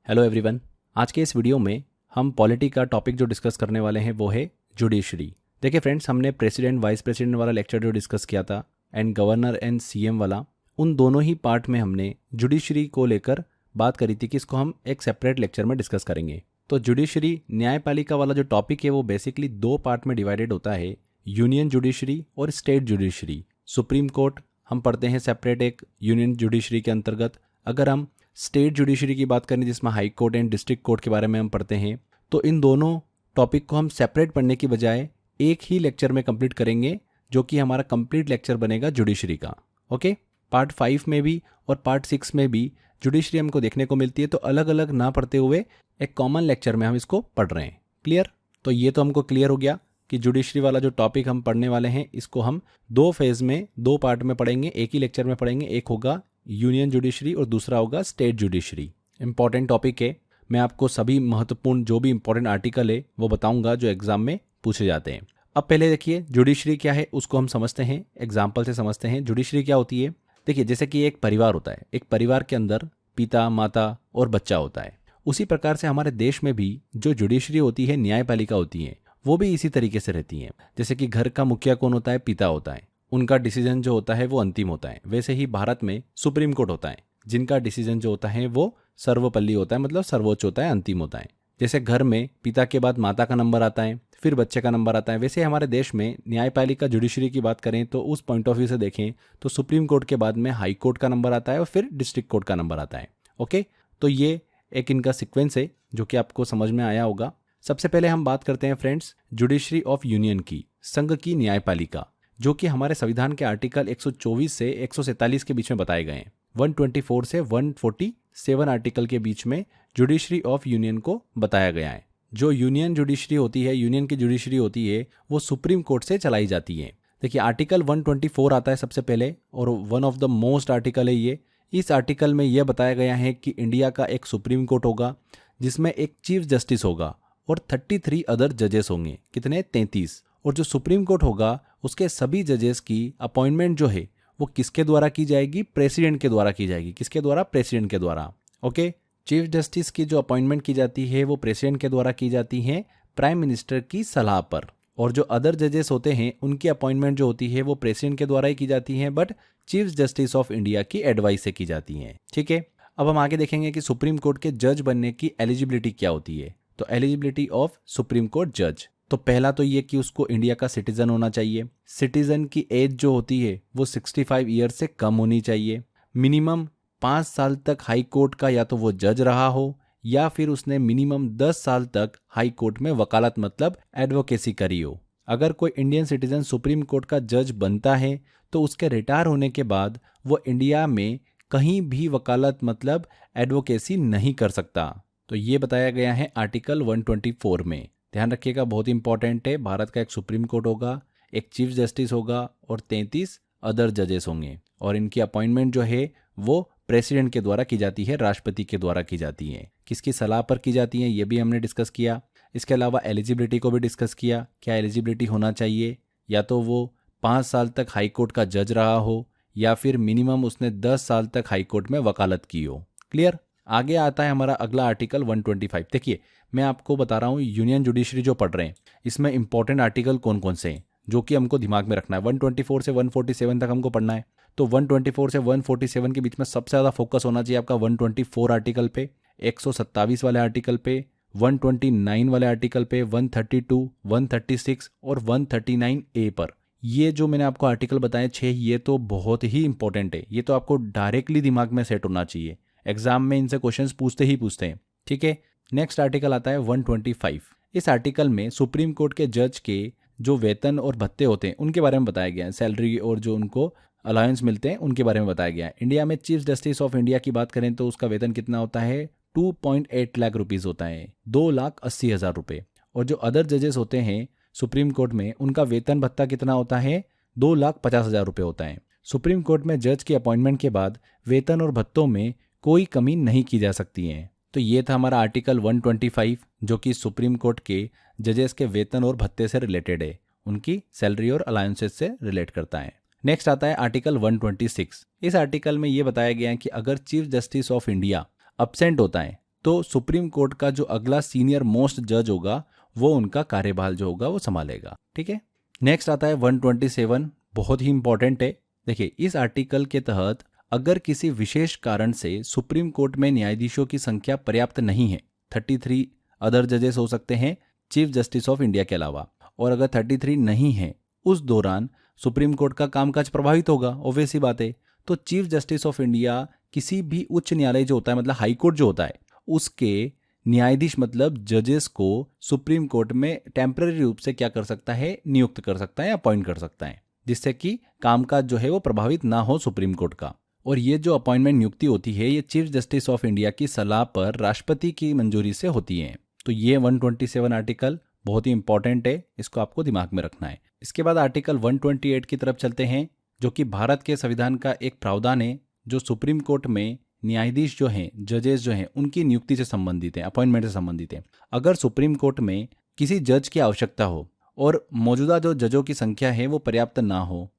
Hello everyone. आज के इस वीडियो में हम पॉलिटी का टॉपिक जो डिस्कस करने वाले हैं वो है जुडिशरी। देखिए फ्रेंड्स, हमने प्रेसिडेंट वाइस प्रेसिडेंट वाला लेक्चर जो डिस्कस किया था एंड गवर्नर एंड सीएम वाला, उन दोनों ही पार्ट में हमने जुडिशरी को लेकर बात करी थी कि इसको हम एक सेपरेट लेक्चर में डिस्कस करेंगे। तो जुडिशरी न्यायपालिका वाला जो टॉपिक है वो बेसिकली दो पार्ट में डिवाइडेड होता है, यूनियन जुडिशरी और स्टेट जुडिशरी। सुप्रीम कोर्ट हम पढ़ते हैं सेपरेट एक यूनियन जुडिशरी के अंतर्गत। अगर हम स्टेट जुडिशरी की बात करें जिसमें high court and district court के बारे में हम पढ़ते हैं, तो इन दोनों टॉपिक को हम सेपरेट पढ़ने की बजाय एक ही लेक्चर में कंप्लीट करेंगे, जो कि हमारा कंप्लीट लेक्चर बनेगा जुडिशरी का। ओके, पार्ट 5 में भी और पार्ट 6 में भी जुडिशरी हमको देखने को मिलती है, तो अलग अलग ना पढ़ते हुए एक कॉमन लेक्चर में हम इसको पढ़ रहे हैं। क्लियर? तो ये तो हमको क्लियर हो गया कि जुडिशरी वाला जो टॉपिक हम पढ़ने वाले हैं इसको हम दो फेज में, दो पार्ट में पढ़ेंगे, एक ही लेक्चर में पढ़ेंगे। एक होगा यूनियन जुडिशरी और दूसरा होगा स्टेट जुडिशरी। इंपॉर्टेंट टॉपिक है। मैं आपको सभी महत्वपूर्ण जो भी इंपॉर्टेंट आर्टिकल है वो बताऊंगा जो एग्जाम में पूछे जाते हैं। अब पहले देखिए जुडिशरी क्या है उसको हम समझते हैं, एग्जाम्पल से समझते हैं। जुडिशरी क्या होती है? देखिए, जैसे कि एक परिवार होता है, एक परिवार के अंदर पिता, माता और बच्चा होता है। उसी प्रकार से हमारे देश में भी जो जुडिशरी होती है, न्यायपालिका होती है, वो भी इसी तरीके से रहती है। जैसे कि घर का मुखिया कौन होता है? पिता होता है। उनका डिसीजन जो होता है वो अंतिम होता है। वैसे ही भारत में सुप्रीम कोर्ट होता है, जिनका डिसीजन जो होता है वो सर्वपल्ली होता है, मतलब सर्वोच्च होता है, अंतिम होता है। जैसे घर में पिता के बाद माता का नंबर आता है, फिर बच्चे का नंबर आता है, वैसे हमारे देश में न्यायपालिका जुडिशरी की बात करें तो उस पॉइंट ऑफ व्यू से देखें तो सुप्रीम कोर्ट के बाद में हाई कोर्ट का नंबर आता है और फिर डिस्ट्रिक्ट कोर्ट का नंबर आता है। ओके, तो ये एक इनका सिक्वेंस है जो कि आपको समझ में आया होगा। सबसे पहले हम बात करते हैं फ्रेंड्स जुडिशरी ऑफ यूनियन की, संघ की न्यायपालिका, जो कि हमारे संविधान के आर्टिकल 124 से 147 के बीच में बताए गए हैं। 124 से 147 आर्टिकल के बीच में जुडिशरी ऑफ यूनियन को बताया गया है। जो यूनियन जुडिशरी होती है, यूनियन की जुडिशरी होती है, वो सुप्रीम कोर्ट से चलाई जाती है। देखिए, आर्टिकल 124 आता है सबसे पहले, और one of the most article है ये। इस आर्टिकल में यह बताया गया है कि इंडिया का एक सुप्रीम कोर्ट होगा जिसमें एक चीफ जस्टिस होगा और 33 अदर जजेस होंगे। कितने? 33। और जो सुप्रीम कोर्ट होगा उसके सभी जजेस की अपॉइंटमेंट जो है वो किसके द्वारा की जाएगी? प्रेसिडेंट के द्वारा की जाएगी। किसके द्वारा? प्रेसिडेंट के द्वारा। ओके, चीफ जस्टिस की जो अपॉइंटमेंट की जाती है वो प्रेसिडेंट के द्वारा की जाती है प्राइम मिनिस्टर की सलाह पर। और जो अदर जजेस होते हैं उनकी अपॉइंटमेंट जो होती है वो प्रेसिडेंट के द्वारा ही की जाती है, but chief justice of India की एडवाइस से की जाती है। ठीक है, अब हम आगे देखेंगे कि सुप्रीम कोर्ट के जज बनने की एलिजिबिलिटी क्या होती है। तो एलिजिबिलिटी ऑफ सुप्रीम कोर्ट जज, तो पहला तो ये कि उसको इंडिया का सिटीजन होना चाहिए। सिटीजन की एज जो होती है वो 65 ईयर से कम होनी चाहिए। मिनिमम 5 साल तक हाई कोर्ट का या तो वो जज रहा हो या फिर उसने मिनिमम 10 साल तक हाई कोर्ट में वकालत मतलब एडवोकेसी करी हो। अगर कोई इंडियन सिटीजन सुप्रीम कोर्ट का जज बनता है तो उसके रिटायर होने के बाद वो इंडिया में कहीं भी वकालत मतलब एडवोकेसी नहीं कर सकता। तो ये बताया गया है आर्टिकल 124 में। ध्यान रखिएगा, बहुत इंपॉर्टेंट है। भारत का एक सुप्रीम कोर्ट होगा, एक चीफ जस्टिस होगा और 33 अदर जजेस होंगे, और इनकी अपॉइंटमेंट जो है वो प्रेसिडेंट के द्वारा की जाती है, राष्ट्रपति के द्वारा की जाती है। किसकी सलाह पर की जाती है ये भी हमने डिस्कस किया। इसके अलावा एलिजिबिलिटी को भी डिस्कस किया। क्या एलिजिबिलिटी होना चाहिए? या तो वो 5 साल तक हाई कोर्ट का जज रहा हो या फिर मिनिमम उसने 10 साल तक हाई कोर्ट में वकालत की हो। क्लियर? आगे आता है हमारा अगला आर्टिकल 125। देखिए, मैं आपको बता रहा हूँ यूनियन जुडिशरी जो पढ़ रहे हैं इसमें इंपॉर्टेंट आर्टिकल कौन कौन से हैं जो कि हमको दिमाग में रखना है। 124 से 147 तक हमको पढ़ना है। तो 124 से 147 के बीच में सबसे ज़्यादा फोकस होना चाहिए आपका 124 आर्टिकल पे, 127 वाले आर्टिकल पे, 129 वाले आर्टिकल पे, 132, 136 और 139A पर। ये जो मैंने आपको आर्टिकल बताए 6, ये तो बहुत ही इंपॉर्टेंट है। ये तो आपको डायरेक्टली दिमाग में सेट होना चाहिए। एग्जाम में इनसे क्वेश्चंस पूछते ही पूछते हैं। ठीक है, नेक्स्ट आर्टिकल आता है 125। इस आर्टिकल में सुप्रीम कोर्ट के जज के जो वेतन और भत्ते होते हैं उनके बारे में बताया गया है। सैलरी और जो उनको अलाउंस मिलते हैं उनके बारे में बताया गया है। इंडिया में चीफ जस्टिस ऑफ इंडिया की बात करें तो उसका वेतन कितना होता है? 2.8 लाख रुपीज़ होता है, 2,80,000 रुपये। और जो अदर जजेस होते हैं सुप्रीम कोर्ट में उनका वेतन भत्ता कितना होता है? 2,50,000 रुपये होता है। सुप्रीम कोर्ट में जज की अपॉइंटमेंट के बाद वेतन और भत्तों में कोई कमी नहीं की जा सकती है। तो ये था हमारा आर्टिकल 125 जो कि सुप्रीम कोर्ट के जजेस के वेतन और भत्ते से रिलेटेड है, उनकी सैलरी और अलाउंसेस से रिलेट करता है। नेक्स्ट आता है आर्टिकल 126। इस आर्टिकल में ये बताया गया है कि अगर chief justice of India absent होता है तो सुप्रीम कोर्ट का जो अगला सीनियर मोस्ट जज होगा वो उनका कार्यभार जो होगा वो संभालेगा। ठीक है, नेक्स्ट आता है 127, बहुत ही इंपॉर्टेंट है। देखिए, इस आर्टिकल के तहत अगर किसी विशेष कारण से सुप्रीम कोर्ट में न्यायाधीशों की संख्या पर्याप्त नहीं है, 33 अदर जजेस हो सकते हैं चीफ जस्टिस ऑफ इंडिया के अलावा, और अगर 33 नहीं है उस दौरान सुप्रीम कोर्ट का कामकाज प्रभावित होगा, ऑब्वियस सी बात है। तो चीफ जस्टिस ऑफ इंडिया किसी भी उच्च न्यायालय जो होता है, मतलब हाई कोर्ट जो होता है, उसके न्यायाधीश मतलब जजेस को सुप्रीम कोर्ट में टेम्पररी रूप से क्या कर सकता है, नियुक्त कर सकता है, अपॉइंट कर सकता है, जिससे कि कामकाज जो है वो प्रभावित ना हो सुप्रीम कोर्ट का। और ये जो अपॉइंटमेंट नियुक्ति होती है ये चीफ जस्टिस ऑफ इंडिया की सलाह पर राष्ट्रपति की मंजूरी से होती है। तो ये 127 आर्टिकल बहुत ही इंपॉर्टेंट है, इसको आपको दिमाग में रखना है। इसके बाद आर्टिकल 128 की तरफ चलते हैं, जो कि भारत के संविधान का एक प्रावधान है जो सुप्रीम कोर्ट में न्यायाधीश जो हैं, जजेस जो हैं, उनकी नियुक्ति से संबंधित है, अपॉइंटमेंट से संबंधित है। अगर सुप्रीम कोर्ट में किसी जज की आवश्यकता हो और मौजूदा जो जजों की संख्या है वो पर्याप्त ना हो,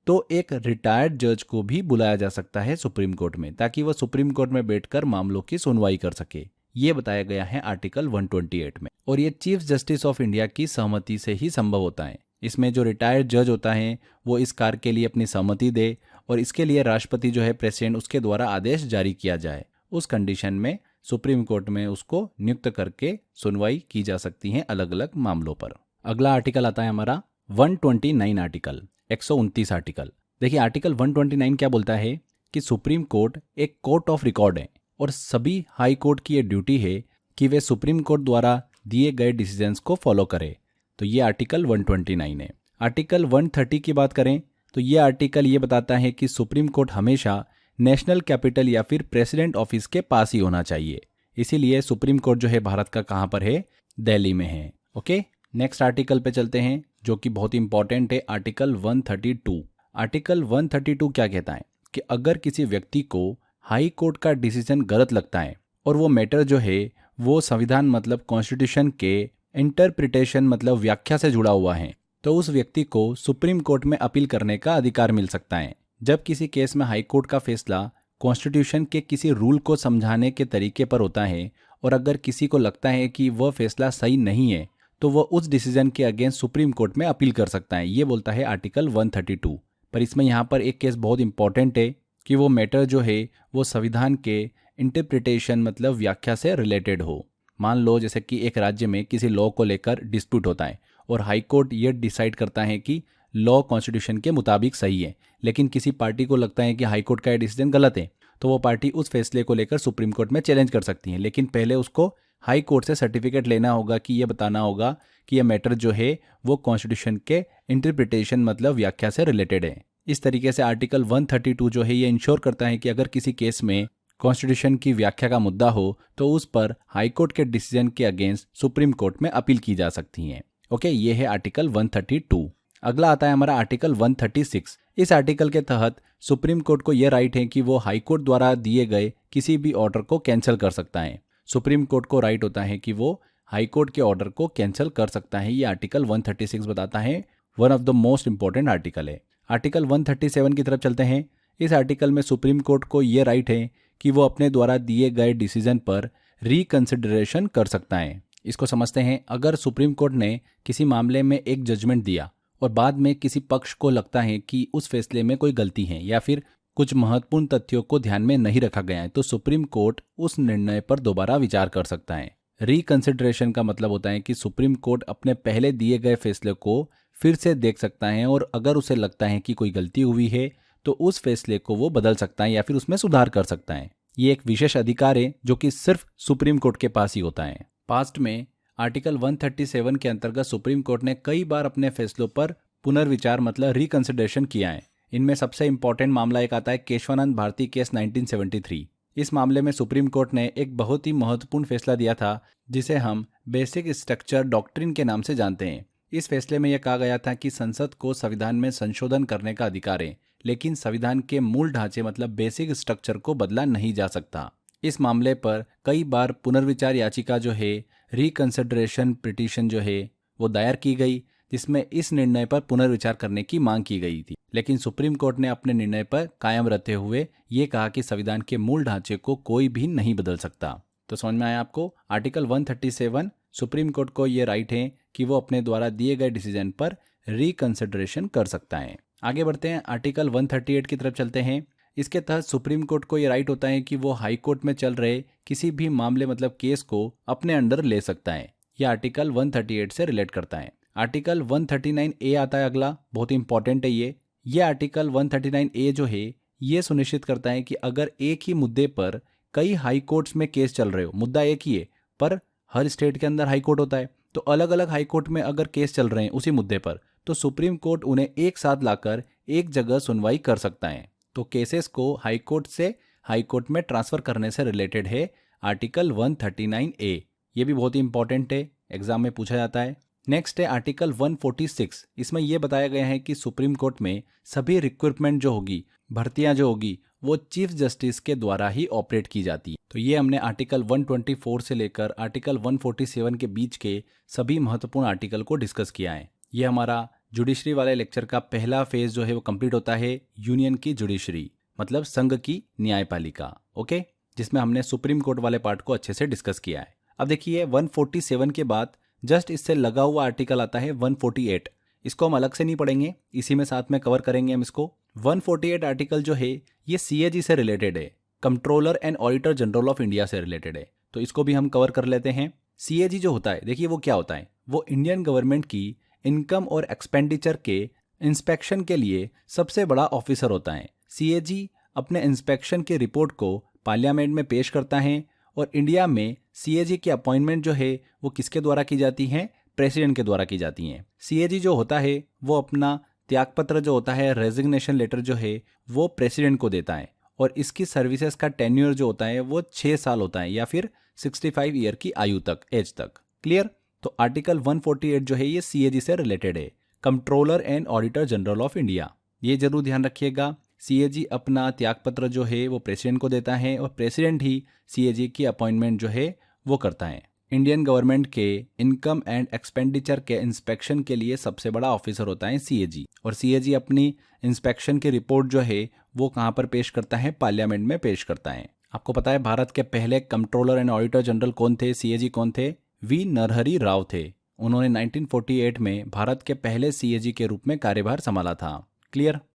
तो एक रिटायर्ड जज को भी बुलाया जा सकता है सुप्रीम कोर्ट में, ताकि वह सुप्रीम कोर्ट में बैठकर मामलों की सुनवाई कर सके। ये बताया गया है आर्टिकल 128 में, और ये चीफ जस्टिस ऑफ इंडिया की सहमति से ही संभव होता है। इसमें जो रिटायर्ड जज होता है वो इस कार्य के लिए अपनी सहमति दे, और इसके लिए राष्ट्रपति जो है प्रेसिडेंट, उसके द्वारा आदेश जारी किया जाए। उस कंडीशन में सुप्रीम कोर्ट में उसको नियुक्त करके सुनवाई की जा सकती है अलग अलग मामलों पर। अगला आर्टिकल आता है हमारा 129 आर्टिकल, 129 आर्टिकल। देखिए, आर्टिकल 129 क्या बोलता है कि सुप्रीम कोर्ट एक कोर्ट ऑफ रिकॉर्ड है, और सभी हाई कोर्ट की ये ड्यूटी है कि वे सुप्रीम कोर्ट द्वारा दिए गए डिसीजंस को फॉलो करे। तो ये आर्टिकल 129 है। आर्टिकल 130 की बात करें तो ये आर्टिकल ये बताता है कि सुप्रीम कोर्ट हमेशा नेशनल कैपिटल या फिर प्रेसिडेंट ऑफिस के पास ही होना चाहिए। इसीलिए सुप्रीम कोर्ट जो है भारत का कहाँ पर है, दिल्ली में है। ओके, नेक्स्ट आर्टिकल पे चलते हैं जो कि बहुत इंपॉर्टेंट है, आर्टिकल 132। आर्टिकल 132 क्या कहता है कि अगर किसी व्यक्ति को हाई कोर्ट का डिसीजन गलत लगता है और वो मैटर जो है वो संविधान मतलब कॉन्स्टिट्यूशन के इंटरप्रिटेशन मतलब व्याख्या से जुड़ा हुआ है, तो उस व्यक्ति को सुप्रीम कोर्ट में अपील करने का अधिकार मिल सकता है। जब किसी केस में हाई कोर्ट का फैसला कॉन्स्टिट्यूशन के किसी रूल को समझाने के तरीके पर होता है, और अगर किसी को लगता है कि वह फैसला सही नहीं है, तो वह उस डिसीजन के अगेंस्ट सुप्रीम कोर्ट में अपील कर सकता है। ये बोलता है आर्टिकल 132। पर इसमें यहाँ पर एक केस बहुत इंपॉर्टेंट है कि वो मैटर जो है वो संविधान के इंटरप्रिटेशन मतलब व्याख्या से रिलेटेड हो। मान लो जैसे कि एक राज्य में किसी लॉ को लेकर डिस्प्यूट होता है और हाई कोर्ट ये डिसाइड करता है कि लॉ कॉन्स्टिट्यूशन के मुताबिक सही है, लेकिन किसी पार्टी को लगता है कि हाई कोर्ट का ये डिसीजन गलत है, तो वो पार्टी उस फैसले को लेकर सुप्रीम कोर्ट में चैलेंज कर सकती है। लेकिन पहले उसको हाई कोर्ट से सर्टिफिकेट लेना होगा कि ये बताना होगा कि यह मैटर जो है वो कॉन्स्टिट्यूशन के इंटरप्रिटेशन मतलब व्याख्या से रिलेटेड है। इस तरीके से आर्टिकल 132 जो है ये इंश्योर करता है कि अगर किसी केस में कॉन्स्टिट्यूशन की व्याख्या का मुद्दा हो तो उस पर हाई कोर्ट के डिसीजन के अगेंस्ट सुप्रीम कोर्ट में अपील की जा सकती है। ओके, ये है आर्टिकल 132। अगला आता है हमारा आर्टिकल 136। इस आर्टिकल के तहत सुप्रीम कोर्ट को यह राइट है कि वो हाई कोर्ट द्वारा दिए गए किसी भी ऑर्डर को कैंसिल कर सकता है। सुप्रीम कोर्ट को राइट होता है कि वो हाई कोर्ट के ऑर्डर को कैंसिल कर सकता है। ये आर्टिकल 136 बताता है, one of the most important article है। आर्टिकल 137 की तरफ चलते हैं। इस आर्टिकल में सुप्रीम कोर्ट को ये राइट है कि वो अपने द्वारा दिए गए डिसीजन पर रिकंसिडरेशन कर सकता है। इसको समझते हैं, अगर सुप्रीम कोर्ट ने किसी मामले में एक जजमेंट दिया और बाद में किसी पक्ष को लगता है कि उस फैसले में कोई गलती है या फिर कुछ महत्वपूर्ण तथ्यों को ध्यान में नहीं रखा गया है, तो सुप्रीम कोर्ट उस निर्णय पर दोबारा विचार कर सकता है। रिकंसिडरेशन का मतलब होता है कि सुप्रीम कोर्ट अपने पहले दिए गए फैसले को फिर से देख सकता है और अगर उसे लगता है कि कोई गलती हुई है तो उस फैसले को वो बदल सकता है या फिर उसमें सुधार कर सकता है। ये एक विशेष अधिकार है जो कि सिर्फ सुप्रीम कोर्ट के पास ही होता है। पास्ट में आर्टिकल 137 के अंतर्गत सुप्रीम कोर्ट ने कई बार अपने फैसलों पर पुनर्विचार मतलब रिकंसिडरेशन किया है। इनमें सबसे इंपॉर्टेंट मामला एक आता है केशवानंद भारती केस 1973। इस मामले में सुप्रीम कोर्ट ने एक बहुत ही महत्वपूर्ण फैसला दिया था जिसे हम बेसिक स्ट्रक्चर डॉक्ट्रिन के नाम से जानते हैं। इस फैसले में यह कहा गया था कि संसद को संविधान में संशोधन करने का अधिकार है, लेकिन संविधान के मूल ढांचे मतलब बेसिक स्ट्रक्चर को बदला नहीं जा सकता। इस मामले पर कई बार पुनर्विचार याचिका जो है रिकंसिडरेशन पिटीशन जो है वो दायर की गई, जिसमें इस निर्णय पर पुनर्विचार करने की मांग की गई थी। लेकिन सुप्रीम कोर्ट ने अपने निर्णय पर कायम रहते हुए ये कहा कि संविधान के मूल ढांचे को कोई भी नहीं बदल सकता। तो समझ में आया आपको। आर्टिकल 137 सुप्रीम कोर्ट को ये राइट है कि वो अपने द्वारा दिए गए डिसीजन पर रिकंसिडरेशन कर सकता है। आगे बढ़ते हैं, आर्टिकल 138 की तरफ चलते हैं। इसके तहत सुप्रीम कोर्ट को ये राइट होता है कि वो हाई कोर्ट में चल रहे किसी भी मामले मतलब केस को अपने अंडर ले सकता है। यह आर्टिकल 138 से रिलेट करता है। आर्टिकल 139A आता है अगला, बहुत ही इंपॉर्टेंट है ये आर्टिकल 139A जो है ये सुनिश्चित करता है कि अगर एक ही मुद्दे पर कई हाई कोर्ट्स में केस चल रहे हो, मुद्दा एक ही है पर हर स्टेट के अंदर हाई कोर्ट होता है, तो अलग अलग हाई कोर्ट में अगर केस चल रहे हैं उसी मुद्दे पर, तो सुप्रीम कोर्ट उन्हें एक साथ लाकर एक जगह सुनवाई कर सकता है। तो केसेस को हाई कोर्ट से हाई कोर्ट में ट्रांसफर करने से रिलेटेड है आर्टिकल 139A। ये भी बहुत ही इंपॉर्टेंट है, एग्जाम में पूछा जाता है। नेक्स्ट है आर्टिकल 146। इसमें यह बताया गया है कि सुप्रीम कोर्ट में सभी रिक्रूटमेंट जो होगी, भर्तियां जो होगी, वो चीफ जस्टिस के द्वारा ही ऑपरेट की जाती है। तो ये हमने आर्टिकल 124 से लेकर आर्टिकल 147 के बीच के सभी महत्वपूर्ण आर्टिकल को डिस्कस किया है। ये हमारा जुडिशरी वाले लेक्चर का पहला फेज जो है वो कंप्लीट होता है यूनियन की जुडिशरी, मतलब संघ की न्यायपालिका, ओके, जिसमें हमने सुप्रीम कोर्ट वाले पार्ट को अच्छे से डिस्कस किया है। अब देखिए 147 के बाद जस्ट इससे लगा हुआ आर्टिकल आता है 148। इसको हम अलग से नहीं पढ़ेंगे, इसी में साथ में कवर करेंगे हम इसको। 148 आर्टिकल जो है ये CAG से रिलेटेड है, controller and auditor general of India से रिलेटेड है, तो इसको भी हम कवर कर लेते हैं। CAG जो होता है, देखिए वो क्या होता है, वो इंडियन गवर्नमेंट की इनकम और एक्सपेंडिचर के इंस्पेक्शन के लिए सबसे बड़ा ऑफिसर होता है। CAG अपने इंस्पेक्शन की रिपोर्ट को पार्लियामेंट में पेश करता है और इंडिया में CAG की अपॉइंटमेंट जो है वो किसके द्वारा की जाती है, प्रेसिडेंट के द्वारा की जाती है। CAG जो होता है वो अपना त्यागपत्र जो होता है, रेजिग्नेशन लेटर जो है वो प्रेसिडेंट को देता है और इसकी सर्विसेज का टेन्योर जो होता है वो 6 साल होता है या फिर 65 ईयर की आयु तक, एज तक। क्लियर। तो आर्टिकल 148 जो है ये CAG से रिलेटेड है, controller and auditor general of India. ये जरूर ध्यान रखिएगा, CAG अपना त्यागपत्र जो है वो प्रेसिडेंट को देता है और प्रेसिडेंट ही CAG की अपॉइंटमेंट जो है वो करता है। इंडियन गवर्नमेंट के इनकम एंड एक्सपेंडिचर के इंस्पेक्शन के लिए सबसे बड़ा ऑफिसर होता है CAG, और CAG अपनी इंस्पेक्शन की रिपोर्ट जो है वो कहाँ पर पेश करता है, पार्लियामेंट में पेश करता है। आपको पता है भारत के पहले कंट्रोलर एंड ऑडिटर जनरल कौन थे, CAG कौन थे, V नरहरि राव थे। उन्होंने 1948 में भारत के पहले CAG के रूप में कार्यभार संभाला था। क्लियर।